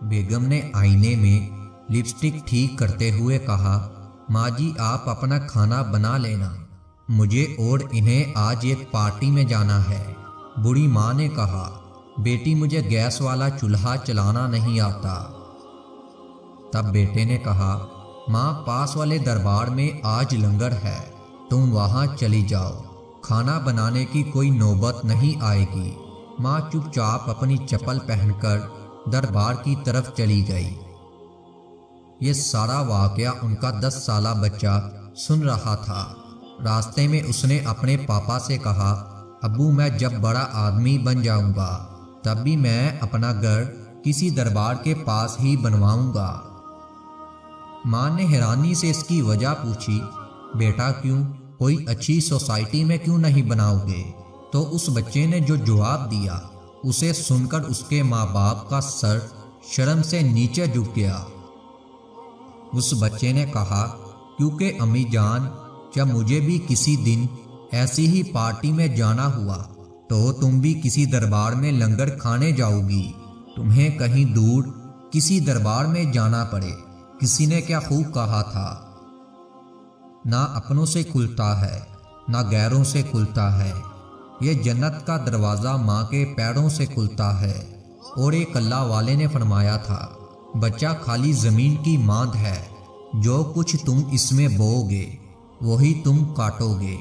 بیگم نے آئینے میں لپسٹک ٹھیک کرتے ہوئے کہا، ماں جی آپ اپنا کھانا بنا لینا، مجھے اور انہیں آج ایک پارٹی میں جانا ہے۔ بوڑھی ماں نے کہا، بیٹی مجھے گیس والا چولہا چلانا نہیں آتا۔ تب بیٹے نے کہا، ماں پاس والے دربار میں آج لنگر ہے، تم وہاں چلی جاؤ، کھانا بنانے کی کوئی نوبت نہیں آئے گی۔ ماں چپ چاپ اپنی چپل پہن کر دربار کی طرف چلی گئی۔ یہ سارا واقعہ ان کا 10 سالہ بچہ سن رہا تھا۔ راستے میں اس نے اپنے پاپا سے کہا، ابو میں جب بڑا آدمی بن جاؤں گا تب بھی میں اپنا گھر کسی دربار کے پاس ہی بنواؤں گا۔ ماں نے حیرانی سے اس کی وجہ پوچھی، بیٹا کیوں، کوئی اچھی سوسائٹی میں کیوں نہیں بناؤ گے؟ تو اس بچے نے جو جواب دیا اسے سن کر اس کے ماں باپ کا سر شرم سے نیچے جھک گیا۔ اس بچے نے کہا، کیونکہ امی جان جب مجھے بھی کسی دن ایسی ہی پارٹی میں جانا ہوا تو تم بھی کسی دربار میں لنگر کھانے جاؤ گی، تمہیں کہیں دور کسی دربار میں جانا پڑے۔ کسی نے کیا خوب کہا تھا، نہ اپنوں سے کھلتا ہے نہ غیروں سے کھلتا ہے، یہ جنت کا دروازہ ماں کے پیروں سے کھلتا ہے۔ اور ایک اللہ والے نے فرمایا تھا، بچہ خالی زمین کی ماند ہے، جو کچھ تم اس میں بوؤ گے وہی تم کاٹو گے۔